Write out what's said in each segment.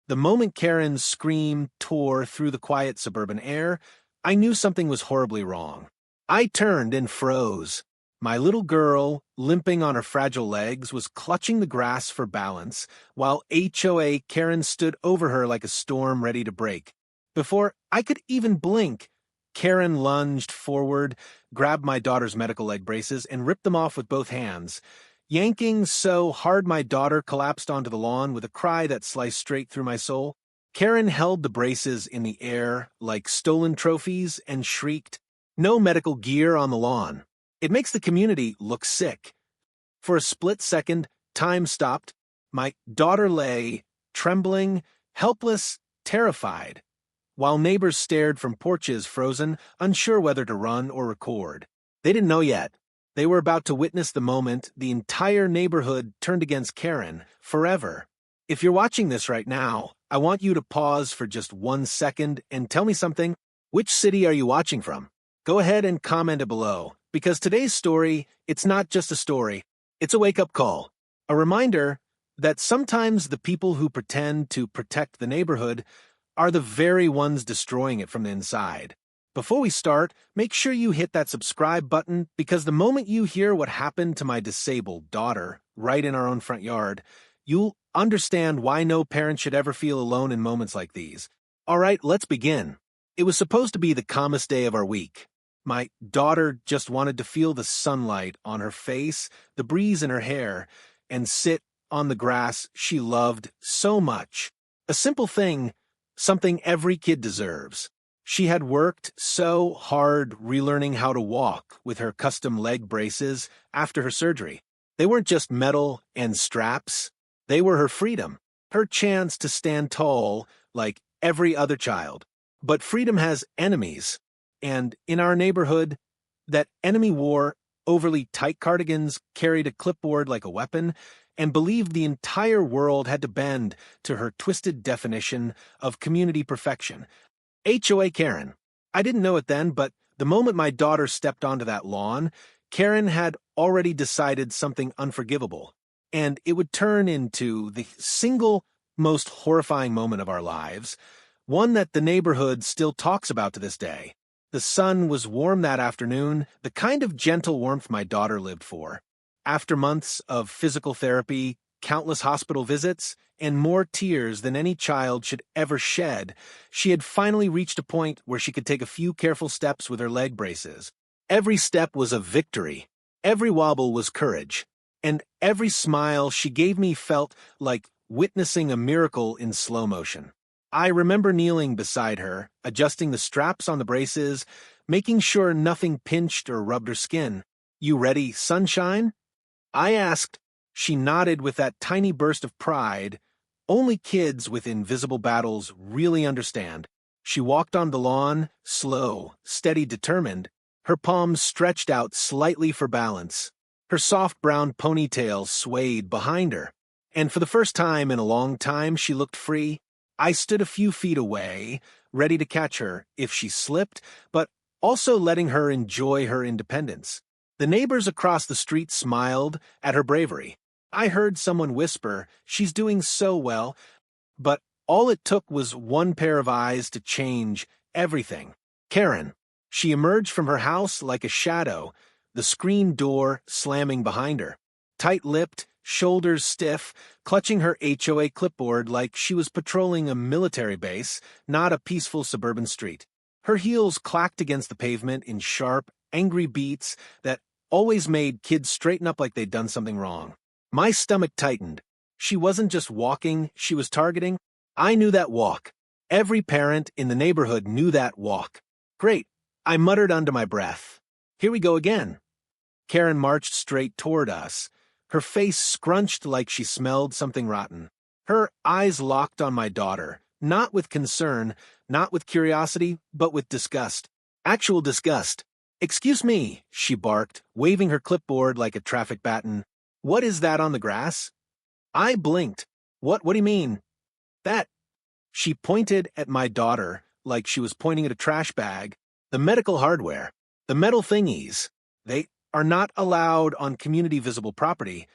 The moment Karen's scream tore through the quiet suburban air, I knew something was horribly wrong. I turned and froze. My little girl, limping on her fragile legs, was clutching the grass for balance, while HOA Karen stood over her like a storm ready to break. Before I could even blink, Karen lunged forward, grabbed my daughter's medical leg braces, and ripped them off with both hands, yanking so hard my daughter collapsed onto the lawn with a cry that sliced straight through my soul. Karen held the braces in the air like stolen trophies and shrieked, "No medical gear on the lawn. It makes the community look sick." For a split second, time stopped. My daughter lay, trembling, helpless, terrified, while neighbors stared from porches frozen, unsure whether to run or record. They didn't know yet. They were about to witness the moment the entire neighborhood turned against Karen forever. If you're watching this right now, I want you to pause for just 1 second and tell me something. Which city are you watching from? Go ahead and comment it below, because today's story, it's not just a story, it's a wake-up call. A reminder that sometimes the people who pretend to protect the neighborhood are the very ones destroying it from the inside. Before we start, make sure you hit that subscribe button, because the moment you hear what happened to my disabled daughter right in our own front yard, you'll understand why no parent should ever feel alone in moments like these. All right, let's begin. It was supposed to be the calmest day of our week. My daughter just wanted to feel the sunlight on her face, the breeze in her hair, and sit on the grass she loved so much. A simple thing, something every kid deserves. She had worked so hard relearning how to walk with her custom leg braces after her surgery. They weren't just metal and straps. They were her freedom, her chance to stand tall like every other child. But freedom has enemies, and in our neighborhood, that enemy wore overly tight cardigans, carried a clipboard like a weapon, and believed the entire world had to bend to her twisted definition of community perfection. HOA Karen. I didn't know it then, but the moment my daughter stepped onto that lawn, Karen had already decided something unforgivable, and it would turn into the single most horrifying moment of our lives, one that the neighborhood still talks about to this day. The sun was warm that afternoon, the kind of gentle warmth my daughter lived for. After months of physical therapy, countless hospital visits, and more tears than any child should ever shed, she had finally reached a point where she could take a few careful steps with her leg braces. Every step was a victory, every wobble was courage, and every smile she gave me felt like witnessing a miracle in slow motion. I remember kneeling beside her, adjusting the straps on the braces, making sure nothing pinched or rubbed her skin. "You ready, sunshine?" I asked. She nodded with that tiny burst of pride only kids with invisible battles really understand. She walked on the lawn, slow, steady, determined, her palms stretched out slightly for balance. Her soft brown ponytail swayed behind her, and for the first time in a long time she looked free. I stood a few feet away, ready to catch her if she slipped, but also letting her enjoy her independence. The neighbors across the street smiled at her bravery. I heard someone whisper, "She's doing so well," but all it took was one pair of eyes to change everything. Karen. She emerged from her house like a shadow, the screen door slamming behind her. Tight-lipped, shoulders stiff, clutching her HOA clipboard like she was patrolling a military base, not a peaceful suburban street. Her heels clacked against the pavement in sharp, angry beats that always made kids straighten up like they'd done something wrong. My stomach tightened. She wasn't just walking, she was targeting. I knew that walk. Every parent in the neighborhood knew that walk. "Great," I muttered under my breath. "Here we go again." Karen marched straight toward us, her face scrunched like she smelled something rotten. Her eyes locked on my daughter, not with concern, not with curiosity, but with disgust. Actual disgust. "Excuse me," she barked, waving her clipboard like a traffic baton. "What is that on the grass?" I blinked. What do you mean?" "That." She pointed at my daughter like she was pointing at a trash bag. "The medical hardware. The metal thingies. They are not allowed on community visible property."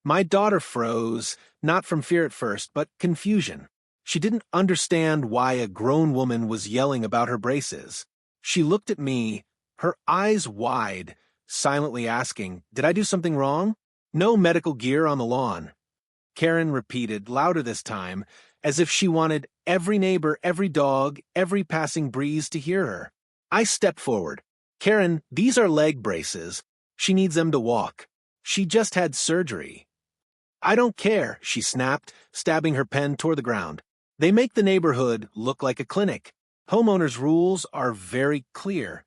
My daughter froze, not from fear at first, but confusion. She didn't understand why a grown woman was yelling about her braces. She looked at me, her eyes wide, silently asking, "Did I do something wrong?" "No medical gear on the lawn," Karen repeated, louder this time, as if she wanted every neighbor, every dog, every passing breeze to hear her. I stepped forward. "Karen, these are leg braces. She needs them to walk. She just had surgery." "I don't care," she snapped, stabbing her pen toward the ground. "They make the neighborhood look like a clinic. Homeowners' rules are very clear.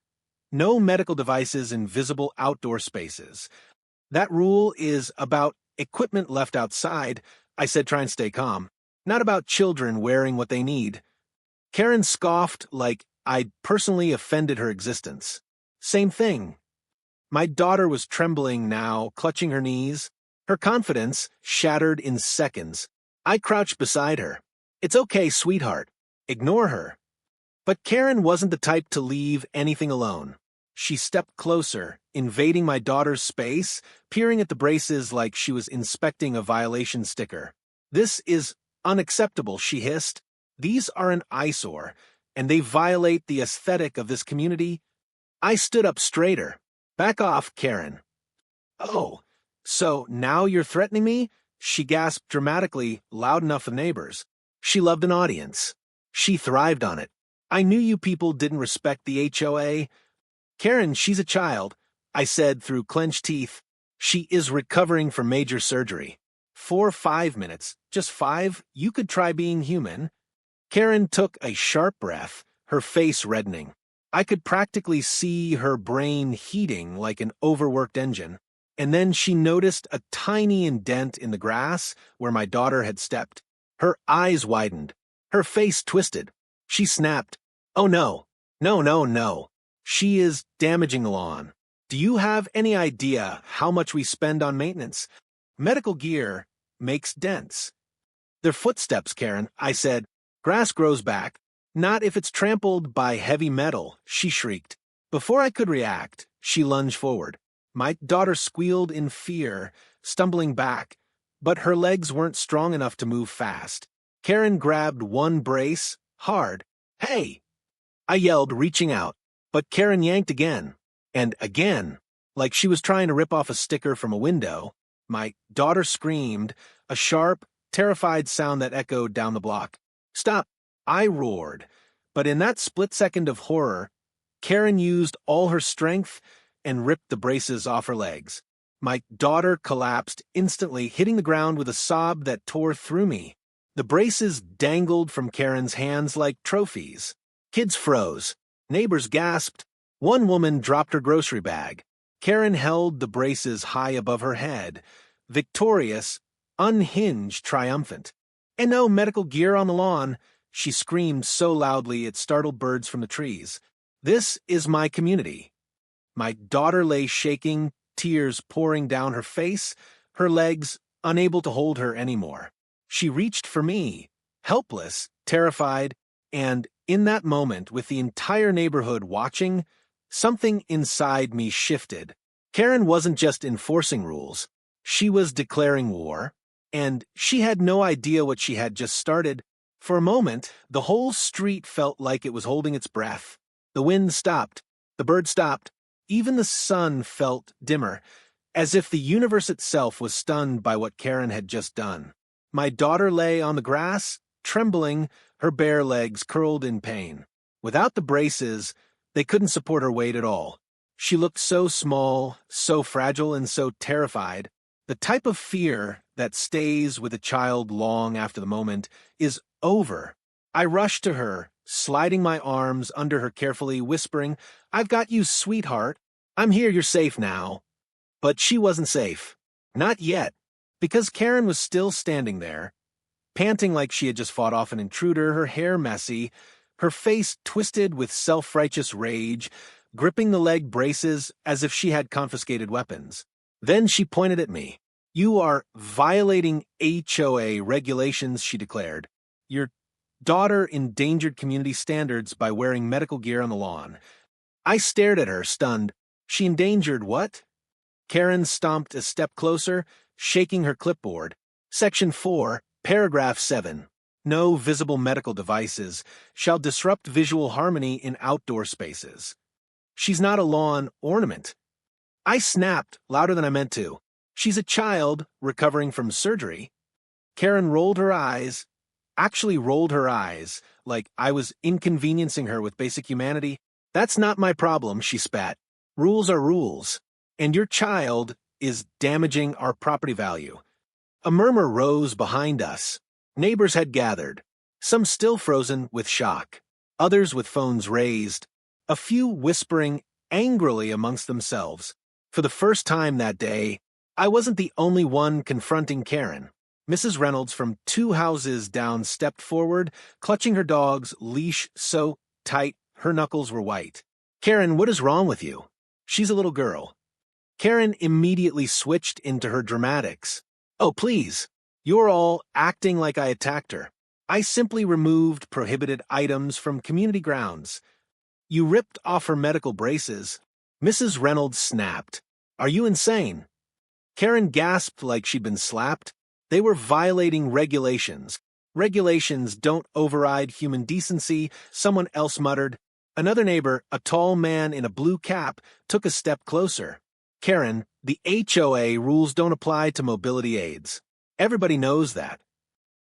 No medical devices in visible outdoor spaces. That rule is about equipment left outside," I said, trying to stay calm. "Not about children wearing what they need." Karen scoffed like I'd personally offended her existence. "Same thing." My daughter was trembling now, clutching her knees. Her confidence shattered in seconds. I crouched beside her. "It's okay, sweetheart. Ignore her." But Karen wasn't the type to leave anything alone. She stepped closer, invading my daughter's space, peering at the braces like she was inspecting a violation sticker. "This is unacceptable," she hissed. "These are an eyesore, and they violate the aesthetic of this community." I stood up straighter. "Back off, Karen." "Oh, so now you're threatening me?" She gasped dramatically, loud enough for neighbors. She loved an audience. She thrived on it. "I knew you people didn't respect the HOA. "Karen, she's a child," I said through clenched teeth. "She is recovering from major surgery. 5 minutes, just 5, you could try being human." Karen took a sharp breath, her face reddening. I could practically see her brain heating like an overworked engine. And then she noticed a tiny indent in the grass where my daughter had stepped. Her eyes widened. Her face twisted. She snapped, "Oh no, no, no, no. She is damaging the lawn. Do you have any idea how much we spend on maintenance? Medical gear makes dents." "They're footsteps, Karen," I said. "Grass grows back." "Not if it's trampled by heavy metal," she shrieked. Before I could react, she lunged forward. My daughter squealed in fear, stumbling back, but her legs weren't strong enough to move fast. Karen grabbed one brace, hard. "Hey!" I yelled, reaching out, but Karen yanked again, and again, like she was trying to rip off a sticker from a window. My daughter screamed, a sharp, terrified sound that echoed down the block. "Stop!" I roared, but in that split second of horror, Karen used all her strength and ripped the braces off her legs. My daughter collapsed instantly, hitting the ground with a sob that tore through me. The braces dangled from Karen's hands like trophies. Kids froze. Neighbors gasped. One woman dropped her grocery bag. Karen held the braces high above her head, victorious, unhinged, triumphant. "And no medical gear on the lawn," she screamed so loudly it startled birds from the trees. "This is my community." My daughter lay shaking, tears pouring down her face, her legs unable to hold her anymore. She reached for me, helpless, terrified, and in that moment, with the entire neighborhood watching, something inside me shifted. Karen wasn't just enforcing rules. She was declaring war, and she had no idea what she had just started. For a moment, the whole street felt like it was holding its breath. The wind stopped. The birds stopped. Even the sun felt dimmer, as if the universe itself was stunned by what Karen had just done. My daughter lay on the grass, trembling, her bare legs curled in pain. Without the braces, they couldn't support her weight at all. She looked so small, so fragile, and so terrified. The type of fear that stays with a child long after the moment is over. I rushed to her, sliding my arms under her carefully, whispering, "I've got you, sweetheart. I'm here, you're safe now." But she wasn't safe. Not yet. Because Karen was still standing there, panting like she had just fought off an intruder, her hair messy, her face twisted with self-righteous rage, gripping the leg braces as if she had confiscated weapons. Then she pointed at me. "You are violating HOA regulations," she declared. "Your daughter endangered community standards by wearing medical gear on the lawn." I stared at her, stunned. "She endangered what?" Karen stomped a step closer, shaking her clipboard. "Section 4, paragraph 7. No visible medical devices shall disrupt visual harmony in outdoor spaces. She's not a lawn ornament. I snapped louder than I meant to. She's a child recovering from surgery. Karen rolled her eyes, actually rolled her eyes, like I was inconveniencing her with basic humanity. That's not my problem, she spat. Rules are rules, and your child is damaging our property value. A murmur rose behind us. Neighbors had gathered, some still frozen with shock, others with phones raised, a few whispering angrily amongst themselves. For the first time that day, I wasn't the only one confronting Karen. Mrs. Reynolds from 2 houses down stepped forward, clutching her dog's leash so tight her knuckles were white. Karen, what is wrong with you? She's a little girl. Karen immediately switched into her dramatics. Oh, please. You're all acting like I attacked her. I simply removed prohibited items from community grounds. You ripped off her medical braces. Mrs. Reynolds snapped. Are you insane? Karen gasped like she'd been slapped. They were violating regulations. Regulations don't override human decency, someone else muttered. Another neighbor, a tall man in a blue cap, took a step closer. Karen, the HOA rules don't apply to mobility aids. Everybody knows that.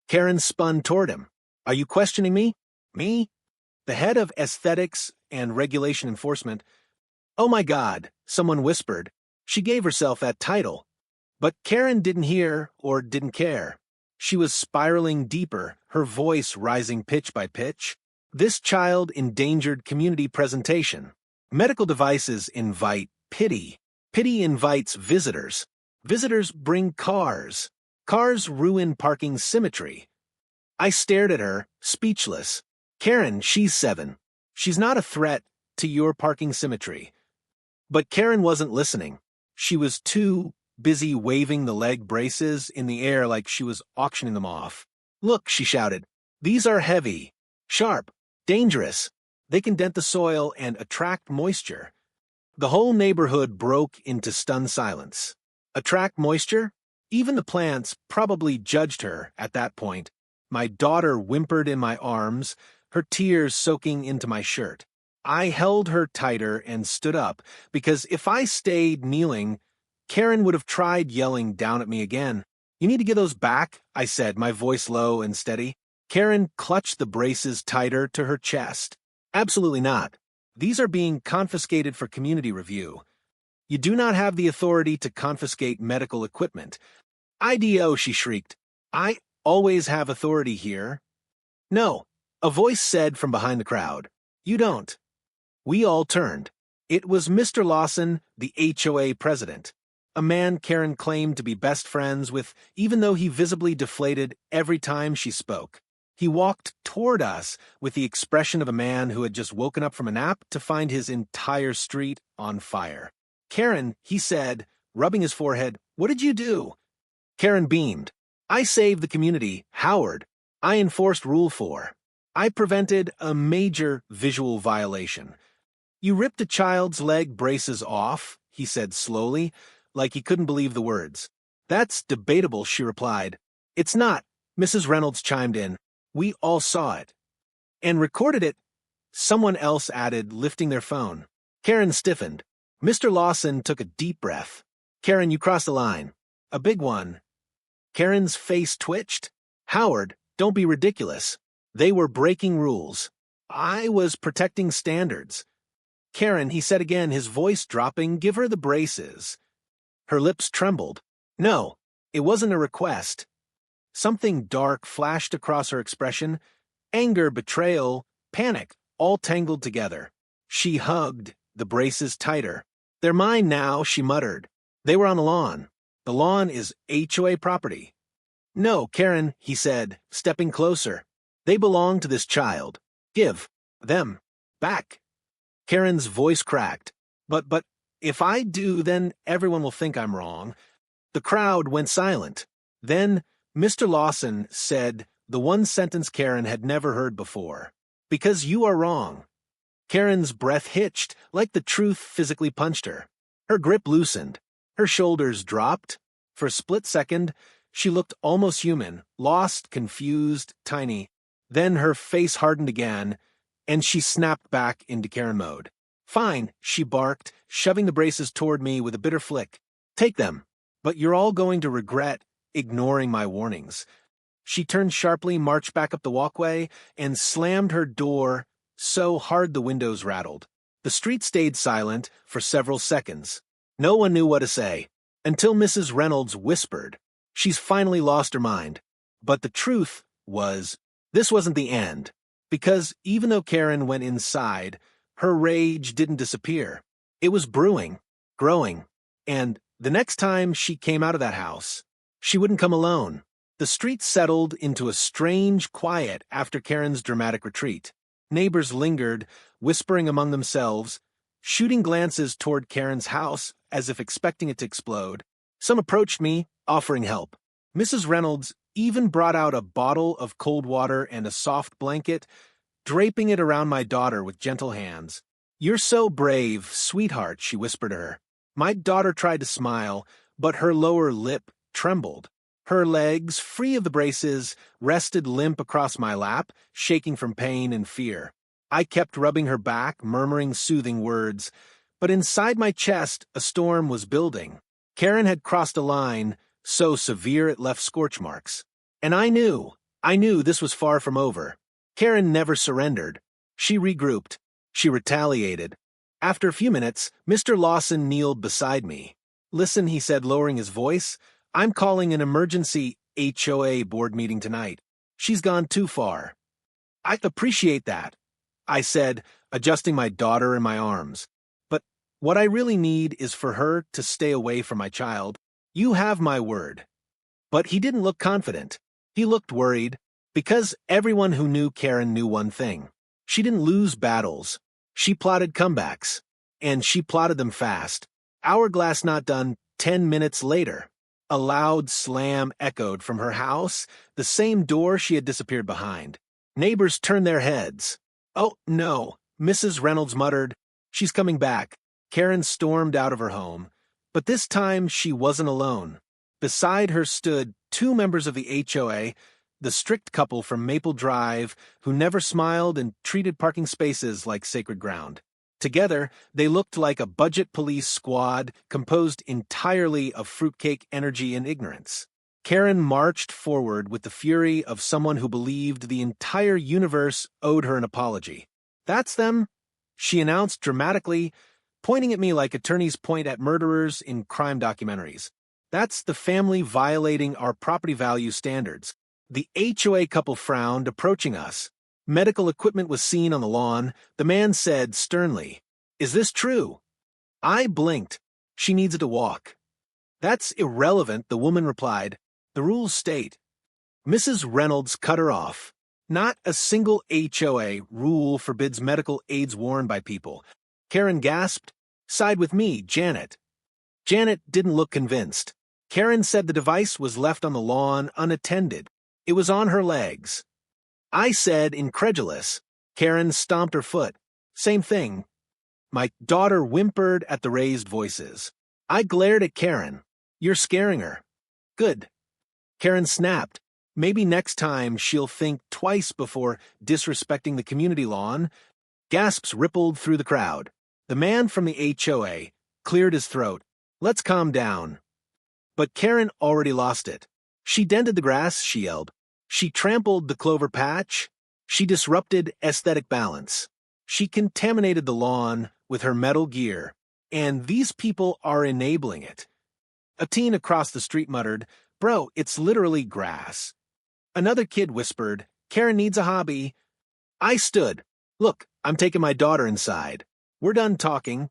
Karen spun toward him. Are you questioning me? Me? The head of aesthetics and regulation enforcement. Oh my God, someone whispered. She gave herself that title. But Karen didn't hear or didn't care. She was spiraling deeper, her voice rising pitch by pitch. This child endangered community presentation. Medical devices invite pity. Pity invites visitors. Visitors bring cars. Cars ruin parking symmetry. I stared at her, speechless. Karen, she's 7. She's not a threat to your parking symmetry. But Karen wasn't listening. She was too busy waving the leg braces in the air like she was auctioning them off. Look, she shouted. These are heavy, sharp, dangerous. They can dent the soil and attract moisture. The whole neighborhood broke into stunned silence. Attract moisture? Even the plants probably judged her at that point. My daughter whimpered in my arms, her tears soaking into my shirt. I held her tighter and stood up, because if I stayed kneeling, Karen would have tried yelling down at me again. You need to get those back, I said, my voice low and steady. Karen clutched the braces tighter to her chest. Absolutely not. These are being confiscated for community review. You do not have the authority to confiscate medical equipment. IDO, she shrieked. I always have authority here. No, a voice said from behind the crowd. You don't. We all turned. It was Mr. Lawson, the HOA president, a man Karen claimed to be best friends with, even though he visibly deflated every time she spoke. He walked toward us with the expression of a man who had just woken up from a nap to find his entire street on fire. Karen, he said, rubbing his forehead, what did you do? Karen beamed. I saved the community, Howard. I enforced Rule 4. I prevented a major visual violation. You ripped a child's leg braces off, he said slowly, like he couldn't believe the words. That's debatable, she replied. It's not, Mrs. Reynolds chimed in. We all saw it. And recorded it, someone else added, lifting their phone. Karen stiffened. Mr. Lawson took a deep breath. Karen, you crossed the line. A big one. Karen's face twitched. Howard, don't be ridiculous. They were breaking rules. I was protecting standards. Karen, he said again, his voice dropping, give her the braces. Her lips trembled. No, it wasn't a request. Something dark flashed across her expression. Anger, betrayal, panic, all tangled together. She hugged the braces tighter. They're mine now, she muttered. They were on the lawn. The lawn is HOA property. No, Karen, he said, stepping closer. They belong to this child. Give them back. Karen's voice cracked. But, if I do, then everyone will think I'm wrong. The crowd went silent. Then Mr. Lawson said the one sentence Karen had never heard before. Because you are wrong. Karen's breath hitched, like the truth physically punched her. Her grip loosened. Her shoulders dropped. For a split second, She looked almost human, lost, confused, tiny. Then her face hardened again, and she snapped back into Karen mode. "Fine," she barked, shoving the braces toward me with a bitter flick. "Take them. But you're all going to regret ignoring my warnings." She turned sharply, marched back up the walkway, and slammed her door so hard the windows rattled. The street stayed silent for several seconds. No one knew what to say, until Mrs. Reynolds whispered, "She's finally lost her mind." But the truth was, this wasn't the end, because even though Karen went inside, her rage didn't disappear. It was brewing, growing, and the next time she came out of that house, she wouldn't come alone. The street settled into a strange quiet after Karen's dramatic retreat. Neighbors lingered, whispering among themselves, shooting glances toward Karen's house as if expecting it to explode. Some approached me, offering help. Mrs. Reynolds even brought out a bottle of cold water and a soft blanket, draping it around my daughter with gentle hands. "You're so brave, sweetheart," she whispered to her. My daughter tried to smile, but her lower lip trembled. Her legs, free of the braces, rested limp across my lap, shaking from pain and fear. I kept rubbing her back, murmuring soothing words, but inside my chest a storm was building. Karen had crossed a line so severe it left scorch marks. And I knew this was far from over. Karen never surrendered. She regrouped. She retaliated. After a few minutes, Mr. Lawson kneeled beside me. "Listen," he said, lowering his voice, "I'm calling an emergency HOA board meeting tonight. She's gone too far." "I appreciate that," I said, adjusting my daughter in my arms. "But what I really need is for her to stay away from my child. You have my word." But he didn't look confident. He looked worried, because everyone who knew Karen knew one thing. She didn't lose battles. She plotted comebacks, and she plotted them fast. Hourglass not done, 10 minutes later. A loud slam echoed from her house, the same door she had disappeared behind. Neighbors turned their heads. "Oh, no," Mrs. Reynolds muttered. "She's coming back." Karen stormed out of her home, but this time she wasn't alone. Beside her stood 2 members of the HOA, the strict couple from Maple Drive who never smiled and treated parking spaces like sacred ground. Together, they looked like a budget police squad composed entirely of fruitcake energy and ignorance. Karen marched forward with the fury of someone who believed the entire universe owed her an apology. "That's them," she announced dramatically, pointing at me like attorneys point at murderers in crime documentaries. "That's the family violating our property value standards." The HOA couple frowned, approaching us. Medical equipment was seen on the lawn. The man said sternly, "Is this true?" I blinked. "She needs it to walk." "That's irrelevant," the woman replied. "The rules state." Mrs. Reynolds cut her off. "Not a single HOA rule forbids medical aids worn by people." Karen gasped. "Side with me, Janet." Janet didn't look convinced. Karen said the device was left on the lawn unattended. It was on her legs. I said, incredulous. Karen stomped her foot. "Same thing." My daughter whimpered at the raised voices. I glared at Karen. "You're scaring her." "Good." Karen snapped. "Maybe next time she'll think twice before disrespecting the community lawn." Gasps rippled through the crowd. The man from the HOA cleared his throat. "Let's calm down." But Karen already lost it. She dented the grass, she yelled. She trampled the clover patch. She disrupted aesthetic balance. She contaminated the lawn with her metal gear. And these people are enabling it. A teen across the street muttered, "Bro, it's literally grass." Another kid whispered, "Karen needs a hobby." I stood. "Look, I'm taking my daughter inside. We're done talking."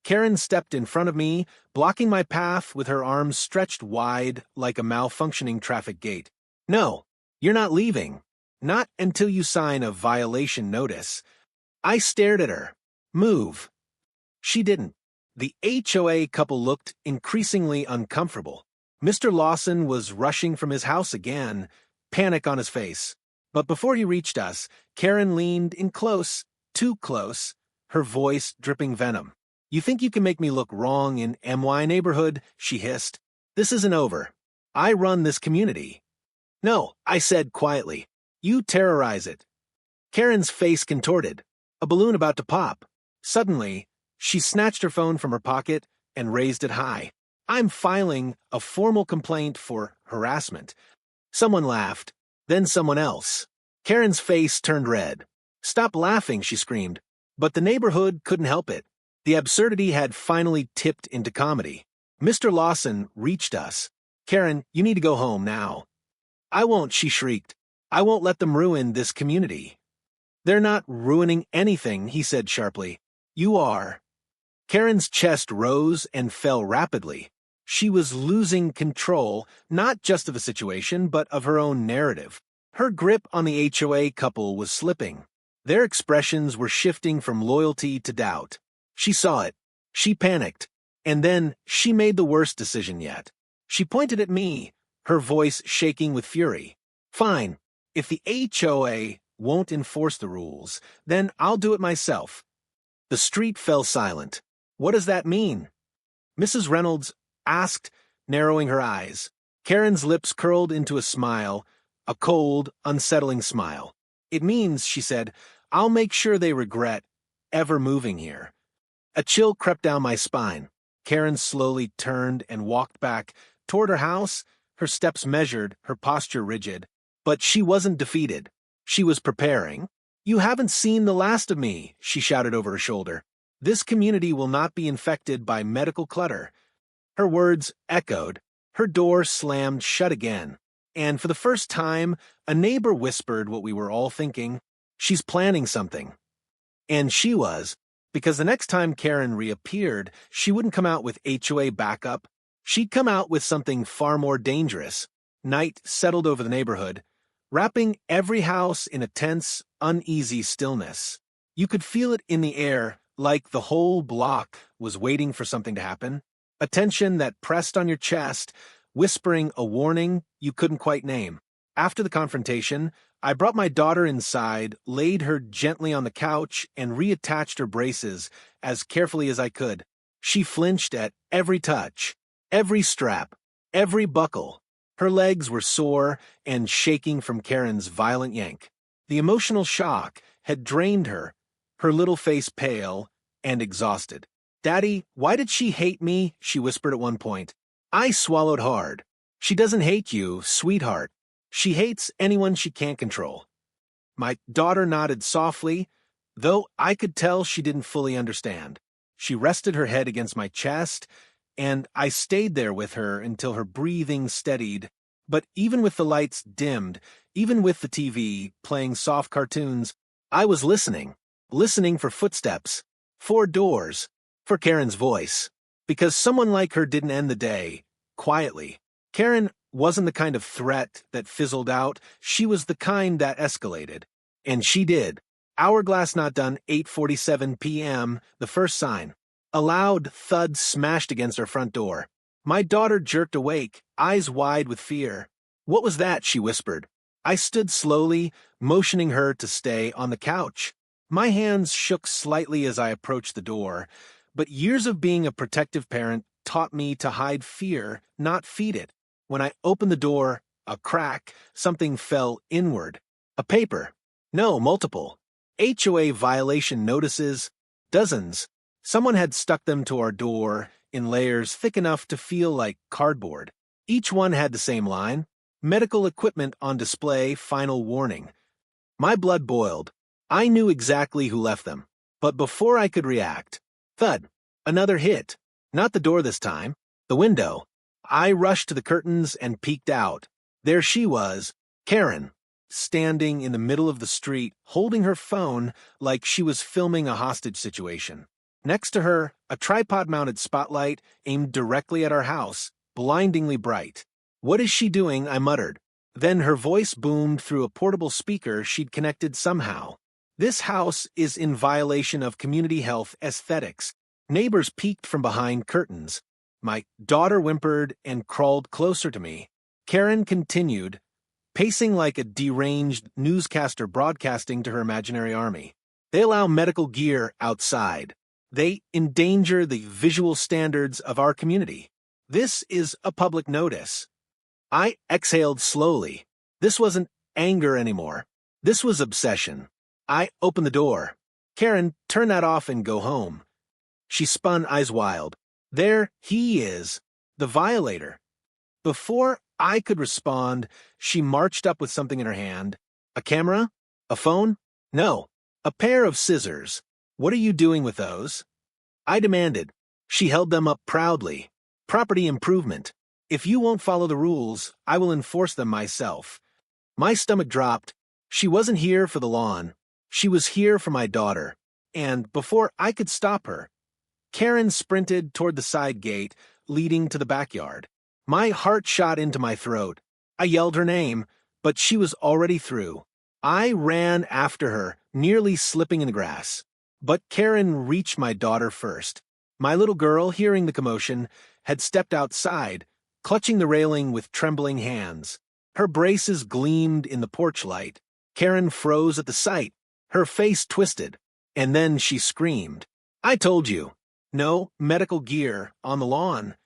Karen stepped in front of me, blocking my path with her arms stretched wide like a malfunctioning traffic gate. "No, you're not leaving. Not until you sign a violation notice." I stared at her. "Move." She didn't. The HOA couple looked increasingly uncomfortable. Mr. Lawson was rushing from his house again, panic on his face. But before he reached us, Karen leaned in close, too close, her voice dripping venom. "You think you can make me look wrong in MY neighborhood?" she hissed. "This isn't over." I run this community. No, I said quietly. You terrorize it. Karen's face contorted, a balloon about to pop. Suddenly, she snatched her phone from her pocket and raised it high. I'm filing a formal complaint for harassment. Someone laughed, then someone else. Karen's face turned red. Stop laughing, she screamed. But the neighborhood couldn't help it. The absurdity had finally tipped into comedy. Mr. Lawson reached us. Karen, you need to go home now. I won't, she shrieked. I won't let them ruin this community. They're not ruining anything, he said sharply. You are. Karen's chest rose and fell rapidly. She was losing control, not just of the situation, but of her own narrative. Her grip on the HOA couple was slipping. Their expressions were shifting from loyalty to doubt. She saw it. She panicked. And then she made the worst decision yet. She pointed at me, her voice shaking with fury. Fine. If the HOA won't enforce the rules, then I'll do it myself. The street fell silent. What does that mean? Mrs. Reynolds asked, narrowing her eyes. Karen's lips curled into a smile, a cold, unsettling smile. It means, she said, I'll make sure they regret ever moving here. A chill crept down my spine. Karen slowly turned and walked back toward her house, her steps measured, her posture rigid. But she wasn't defeated. She was preparing. You haven't seen the last of me, she shouted over her shoulder. This community will not be infected by medical clutter. Her words echoed. Her door slammed shut again. And for the first time, a neighbor whispered what we were all thinking. She's planning something. And she was, because the next time Karen reappeared, she wouldn't come out with HOA backup. She'd come out with something far more dangerous. Night settled over the neighborhood, wrapping every house in a tense, uneasy stillness. You could feel it in the air, like the whole block was waiting for something to happen. A tension that pressed on your chest, whispering a warning you couldn't quite name. After the confrontation, I brought my daughter inside, laid her gently on the couch, and reattached her braces as carefully as I could. She flinched at every touch, every strap, every buckle. Her legs were sore and shaking from Karen's violent yank. The emotional shock had drained her, her little face pale and exhausted. Daddy, why did she hate me? She whispered at one point. I swallowed hard. She doesn't hate you, sweetheart. She hates anyone she can't control. My daughter nodded softly, though I could tell she didn't fully understand. She rested her head against my chest, and I stayed there with her until her breathing steadied. But even with the lights dimmed, even with the TV playing soft cartoons, I was listening for footsteps, for doors, for Karen's voice. Because someone like her didn't end the day quietly. Karen wasn't the kind of threat that fizzled out. She was the kind that escalated. And she did. Hourglass not done, 8:47 p.m., the first sign. A loud thud smashed against our front door. My daughter jerked awake, eyes wide with fear. What was that? She whispered. I stood slowly, motioning her to stay on the couch. My hands shook slightly as I approached the door, but years of being a protective parent taught me to hide fear, not feed it. When I opened the door, a crack, something fell inward. A paper. No, multiple. HOA violation notices. Dozens. Someone had stuck them to our door in layers thick enough to feel like cardboard. Each one had the same line. Medical equipment on display, final warning. My blood boiled. I knew exactly who left them. But before I could react, thud. Another hit. Not the door this time. The window. I rushed to the curtains and peeked out. There she was, Karen, standing in the middle of the street, holding her phone like she was filming a hostage situation. Next to her, a tripod-mounted spotlight aimed directly at our house, blindingly bright. What is she doing? I muttered. Then her voice boomed through a portable speaker she'd connected somehow. This house is in violation of community health aesthetics. Neighbors peeked from behind curtains. My daughter whimpered and crawled closer to me. Karen continued, pacing like a deranged newscaster broadcasting to her imaginary army. They allow medical gear outside. They endanger the visual standards of our community. This is a public notice. I exhaled slowly. This wasn't anger anymore. This was obsession. I opened the door. Karen, turn that off and go home. She spun, eyes wild. There he is, the violator. Before I could respond, she marched up with something in her hand. A camera? A phone? No, a pair of scissors. What are you doing with those? I demanded. She held them up proudly. Property improvement. If you won't follow the rules, I will enforce them myself. My stomach dropped. She wasn't here for the lawn. She was here for my daughter. And before I could stop her, Karen sprinted toward the side gate leading to the backyard. My heart shot into my throat. I yelled her name, but she was already through. I ran after her, nearly slipping in the grass. But Karen reached my daughter first. My little girl, hearing the commotion, had stepped outside, clutching the railing with trembling hands. Her braces gleamed in the porch light. Karen froze at the sight, her face twisted, and then she screamed. I told you. No medical gear on the lawn.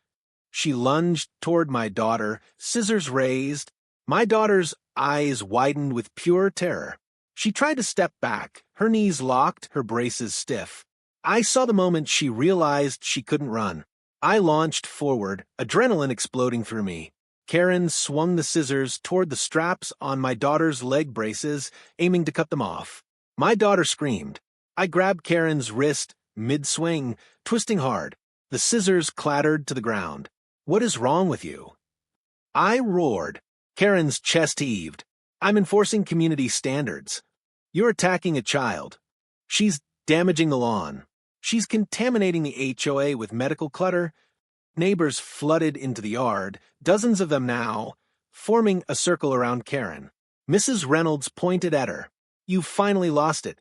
She lunged toward my daughter, scissors raised. My daughter's eyes widened with pure terror. She tried to step back, her knees locked, her braces stiff. I saw the moment she realized she couldn't run. I launched forward, adrenaline exploding through me. Karen swung the scissors toward the straps on my daughter's leg braces, aiming to cut them off. My daughter screamed. I grabbed Karen's wrist, mid-swing, twisting hard. The scissors clattered to the ground. What is wrong with you? I roared. Karen's chest heaved. I'm enforcing community standards. You're attacking a child. She's damaging the lawn. She's contaminating the HOA with medical clutter. Neighbors flooded into the yard, dozens of them now, forming a circle around Karen. Mrs. Reynolds pointed at her. You've finally lost it.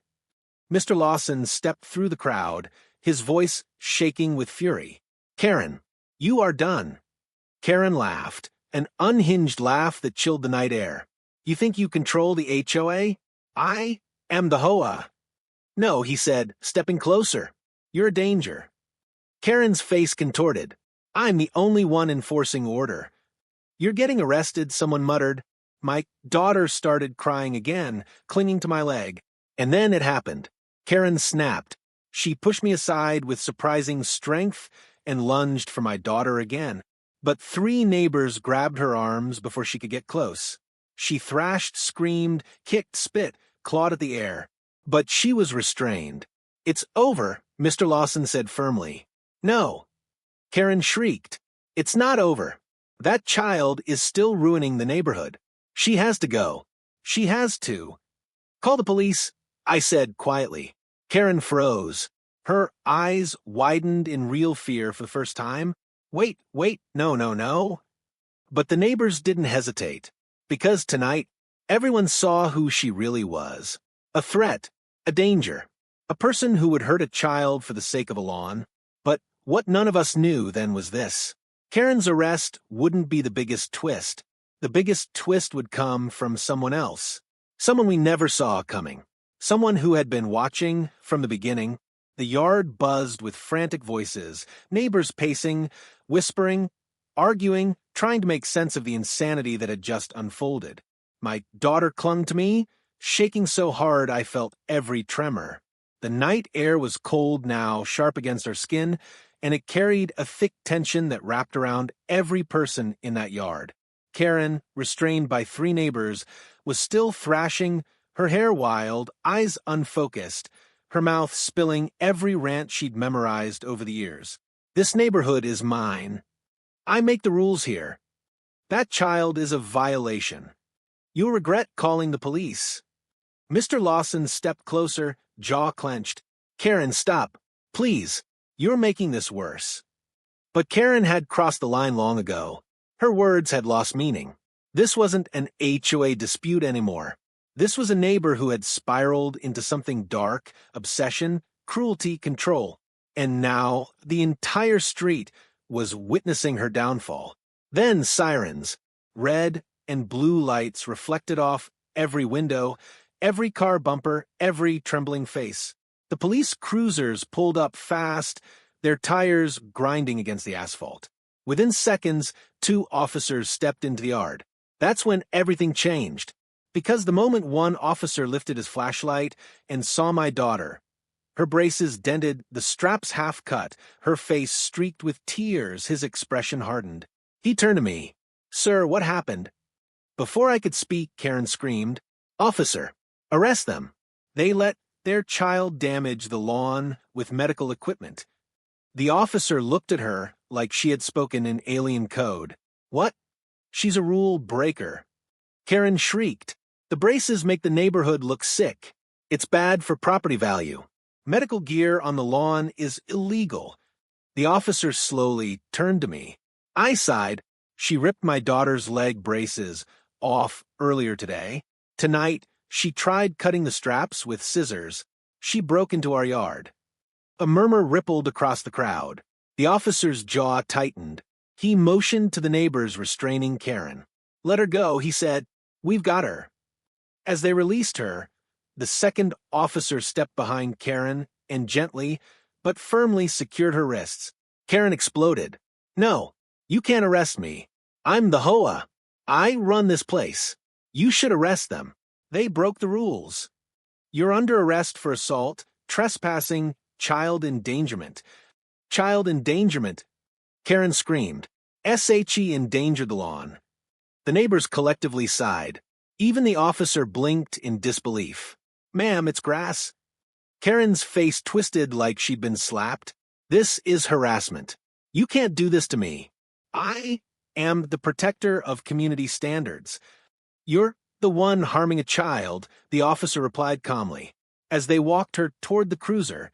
Mr. Lawson stepped through the crowd, his voice shaking with fury. Karen, you are done. Karen laughed, an unhinged laugh that chilled the night air. You think you control the HOA? I am the HOA. No, he said, stepping closer. You're a danger. Karen's face contorted. I'm the only one enforcing order. You're getting arrested, someone muttered. My daughter started crying again, clinging to my leg. And then it happened. Karen snapped. She pushed me aside with surprising strength and lunged for my daughter again. But 3 neighbors grabbed her arms before she could get close. She thrashed, screamed, kicked, spit, clawed at the air. But she was restrained. It's over, Mr. Lawson said firmly. No. Karen shrieked. It's not over. That child is still ruining the neighborhood. She has to go. She has to. Call the police, I said quietly. Karen froze. Her eyes widened in real fear for the first time. Wait, no. But the neighbors didn't hesitate. Because tonight, everyone saw who she really was. A threat, a danger, a person who would hurt a child for the sake of a lawn. But what none of us knew then was this. Karen's arrest wouldn't be the biggest twist. The biggest twist would come from someone else. Someone we never saw coming. Someone who had been watching from the beginning. The yard buzzed with frantic voices, neighbors pacing, whispering, arguing, trying to make sense of the insanity that had just unfolded. My daughter clung to me, shaking so hard I felt every tremor. The night air was cold now, sharp against our skin, and it carried a thick tension that wrapped around every person in that yard. Karen, restrained by 3 neighbors, was still thrashing, her hair wild, eyes unfocused, her mouth spilling every rant she'd memorized over the years. This neighborhood is mine. I make the rules here. That child is a violation. You'll regret calling the police. Mr. Lawson stepped closer, jaw clenched. Karen, stop. Please. You're making this worse. But Karen had crossed the line long ago. Her words had lost meaning. This wasn't an HOA dispute anymore. This was a neighbor who had spiraled into something dark, obsession, cruelty, control. And now the entire street was witnessing her downfall. Then sirens, red and blue lights reflected off every window, every car bumper, every trembling face. The police cruisers pulled up fast, their tires grinding against the asphalt. Within seconds, 2 officers stepped into the yard. That's when everything changed. Because the moment one officer lifted his flashlight and saw my daughter, her braces dented, the straps half cut, her face streaked with tears, his expression hardened. He turned to me. "Sir, what happened?" Before I could speak, Karen screamed, "Officer, arrest them. They let their child damage the lawn with medical equipment." The officer looked at her like she had spoken in alien code. "What? She's a rule breaker." Karen shrieked. "The braces make the neighborhood look sick. It's bad for property value. Medical gear on the lawn is illegal." The officer slowly turned to me. I sighed. "She ripped my daughter's leg braces off earlier today. Tonight, she tried cutting the straps with scissors. She broke into our yard." A murmur rippled across the crowd. The officer's jaw tightened. He motioned to the neighbors restraining Karen. "Let her go," he said. "We've got her." As they released her, the second officer stepped behind Karen and gently, but firmly secured her wrists. Karen exploded. "No, you can't arrest me. I'm the HOA. I run this place. You should arrest them. They broke the rules. You're under arrest for assault, trespassing, child endangerment." "Child endangerment!" Karen screamed. "SHE endangered the lawn." The neighbors collectively sighed. Even the officer blinked in disbelief. "Ma'am, it's grass." Karen's face twisted like she'd been slapped. "This is harassment. You can't do this to me. I am the protector of community standards." "You're the one harming a child," the officer replied calmly. As they walked her toward the cruiser,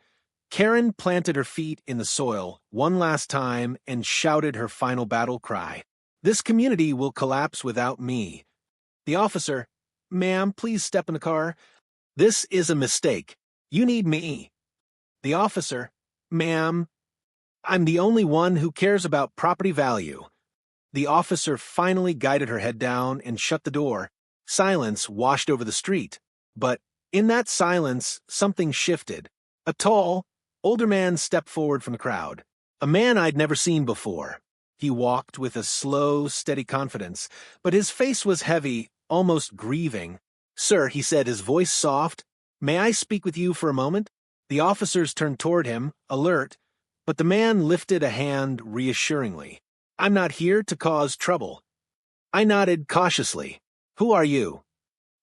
Karen planted her feet in the soil one last time and shouted her final battle cry. "This community will collapse without me." The officer, "Ma'am, please step in the car. This is a mistake. You need me." The officer, "Ma'am, I'm the only one who cares about property value." The officer finally guided her head down and shut the door. Silence washed over the street. But in that silence, something shifted. A tall, older man stepped forward from the crowd. A man I'd never seen before. He walked with a slow, steady confidence, but his face was heavy, almost grieving. "Sir," he said, his voice soft, "may I speak with you for a moment?" The officers turned toward him, alert, but the man lifted a hand reassuringly. "I'm not here to cause trouble." I nodded cautiously. "Who are you?"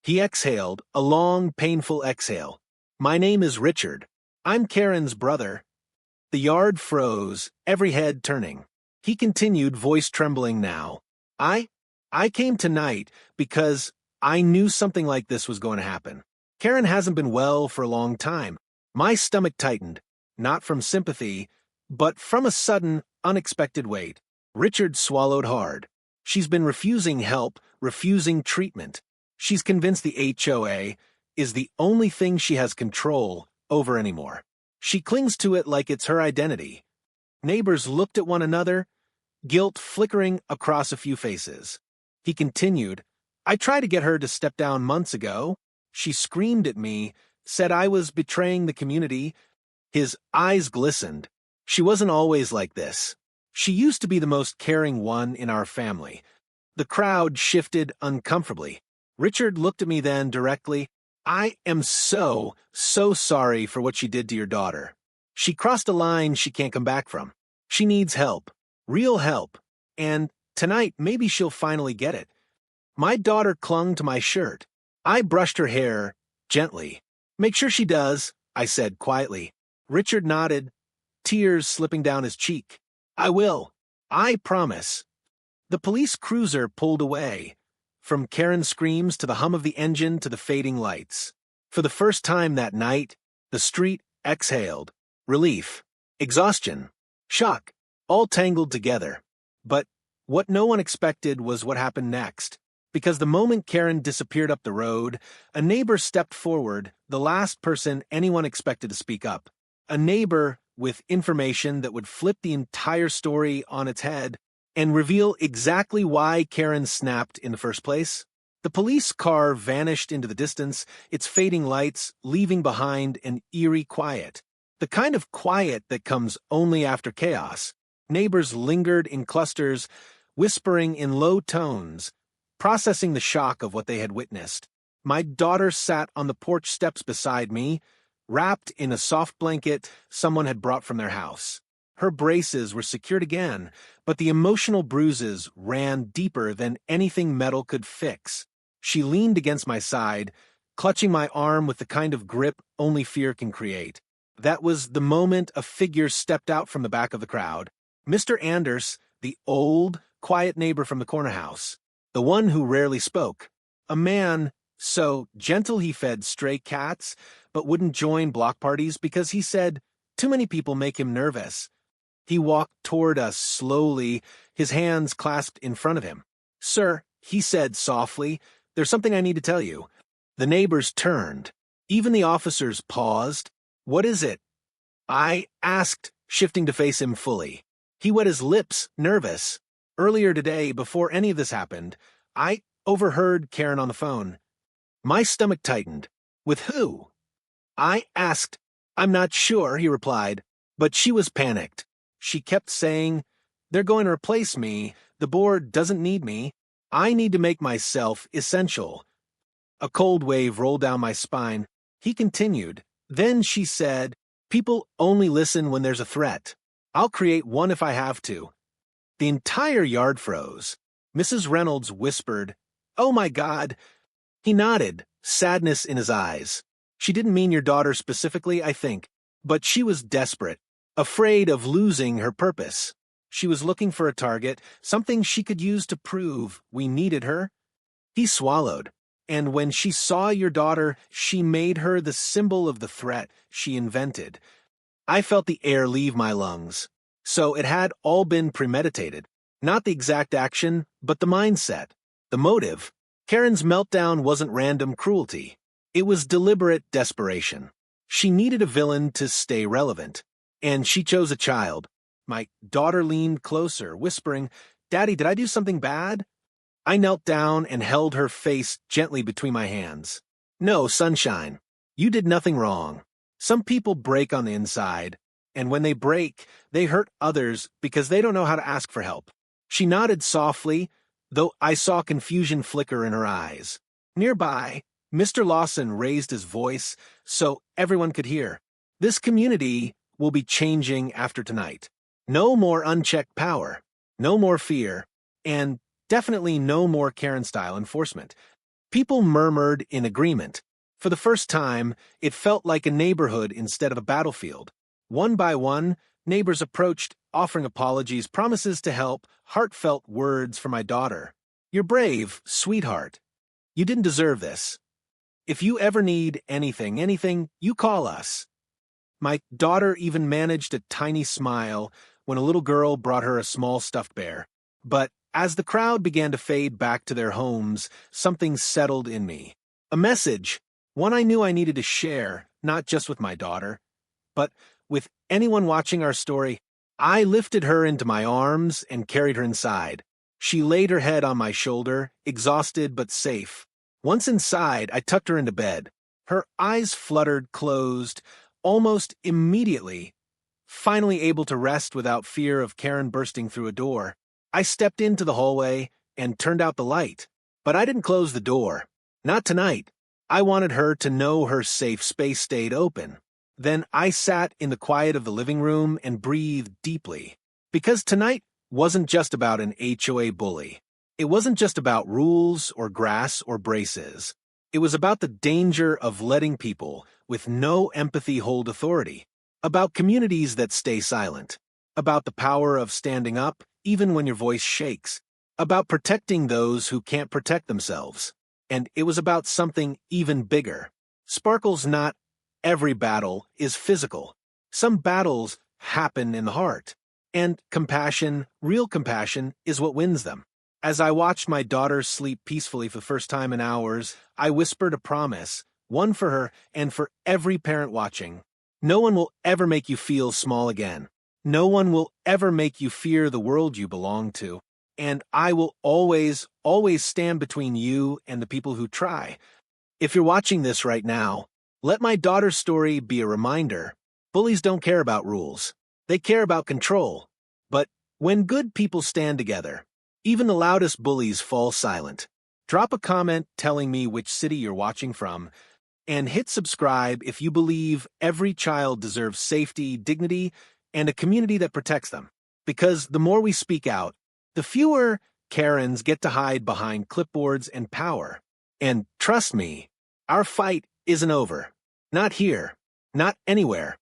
He exhaled, a long, painful exhale. "My name is Richard. I'm Karen's brother." The yard froze, every head turning. He continued, voice trembling now. I came tonight because I knew something like this was going to happen. Karen hasn't been well for a long time." My stomach tightened, not from sympathy, but from a sudden, unexpected weight. Richard swallowed hard. "She's been refusing help, refusing treatment. She's convinced the HOA is the only thing she has control over anymore. She clings to it like it's her identity." Neighbors looked at one another, guilt flickering across a few faces. He continued, "I tried to get her to step down months ago. She screamed at me, said I was betraying the community." His eyes glistened. "She wasn't always like this. She used to be the most caring one in our family." The crowd shifted uncomfortably. Richard looked at me then directly. "I am so sorry for what she did to your daughter. She crossed a line she can't come back from. She needs help, real help, and tonight maybe she'll finally get it." My daughter clung to my shirt. I brushed her hair gently. "Make sure she does," I said quietly. Richard nodded, tears slipping down his cheek. "I will. I promise." The police cruiser pulled away, from Karen's screams to the hum of the engine to the fading lights. For the first time that night, the street exhaled. Relief, exhaustion, shock, all tangled together. But what no one expected was what happened next. Because the moment Karen disappeared up the road, a neighbor stepped forward, the last person anyone expected to speak up. A neighbor with information that would flip the entire story on its head and reveal exactly why Karen snapped in the first place. The police car vanished into the distance, its fading lights leaving behind an eerie quiet. The kind of quiet that comes only after chaos. Neighbors lingered in clusters, whispering in low tones, processing the shock of what they had witnessed. My daughter sat on the porch steps beside me, wrapped in a soft blanket someone had brought from their house. Her braces were secured again, but the emotional bruises ran deeper than anything metal could fix. She leaned against my side, clutching my arm with the kind of grip only fear can create. That was the moment a figure stepped out from the back of the crowd. Mr. Anders, the old, quiet neighbor from the corner house, the one who rarely spoke. A man so gentle he fed stray cats, but wouldn't join block parties because he said too many people make him nervous. He walked toward us slowly, his hands clasped in front of him. "Sir," he said softly, "there's something I need to tell you." The neighbors turned. Even the officers paused. "What is it?" I asked, shifting to face him fully. He wet his lips, nervous. "Earlier today, before any of this happened, I overheard Karen on the phone." My stomach tightened. "With who?" I asked. "I'm not sure," he replied, but she was panicked. She kept saying, "They're going to replace me. The board doesn't need me. I need to make myself essential." A cold wave rolled down my spine. He continued. Then she said, "People only listen when there's a threat. I'll create one if I have to." The entire yard froze. Mrs. Reynolds whispered, "Oh my God." He nodded, sadness in his eyes. She didn't mean your daughter specifically, I think, but she was desperate, afraid of losing her purpose. She was looking for a target, something she could use to prove we needed her. He swallowed. And when she saw your daughter, she made her the symbol of the threat she invented. I felt the air leave my lungs. So it had all been premeditated. Not the exact action, but the mindset, the motive. Karen's meltdown wasn't random cruelty. It was deliberate desperation. She needed a villain to stay relevant. And she chose a child. My daughter leaned closer, whispering, "Daddy, did I do something bad?" I knelt down and held her face gently between my hands. "No, sunshine. You did nothing wrong. Some people break on the inside, and when they break, they hurt others because they don't know how to ask for help." She nodded softly, though I saw confusion flicker in her eyes. Nearby, Mr. Lawson raised his voice so everyone could hear. "This community will be changing after tonight. No more unchecked power, no more fear, and definitely no more Karen-style enforcement." People murmured in agreement. For the first time, it felt like a neighborhood instead of a battlefield. One by one, neighbors approached, offering apologies, promises to help, heartfelt words for my daughter. "You're brave, sweetheart. You didn't deserve this. If you ever need anything, you call us." My daughter even managed a tiny smile when a little girl brought her a small stuffed bear. But as the crowd began to fade back to their homes, something settled in me. A message, one I knew I needed to share, not just with my daughter, but with anyone watching our story. I lifted her into my arms and carried her inside. She laid her head on my shoulder, exhausted but safe. Once inside, I tucked her into bed. Her eyes fluttered closed, almost immediately, finally able to rest without fear of Karen bursting through a door. I stepped into the hallway and turned out the light, but I didn't close the door. Not tonight. I wanted her to know her safe space stayed open. Then I sat in the quiet of the living room and breathed deeply. Because tonight wasn't just about an HOA bully. It wasn't just about rules or grass or braces. It was about the danger of letting people with no empathy hold authority. About communities that stay silent. About the power of standing up even when your voice shakes. About protecting those who can't protect themselves. And it was about something even bigger. Sparkles, not every battle is physical. Some battles happen in the heart. And compassion, real compassion, is what wins them. As I watched my daughter sleep peacefully for the first time in hours, I whispered a promise, one for her and for every parent watching. No one will ever make you feel small again. No one will ever make you fear the world you belong to. And I will always, always stand between you and the people who try. If you're watching this right now, let my daughter's story be a reminder. Bullies don't care about rules. They care about control. But When good people stand together, even the loudest bullies fall silent. Drop a comment telling me which city you're watching from, and hit subscribe if you believe every child deserves safety, dignity, and a community that protects them. Because the more we speak out, the fewer Karens get to hide behind clipboards and power. And trust me, our fight isn't over. Not here. Not anywhere.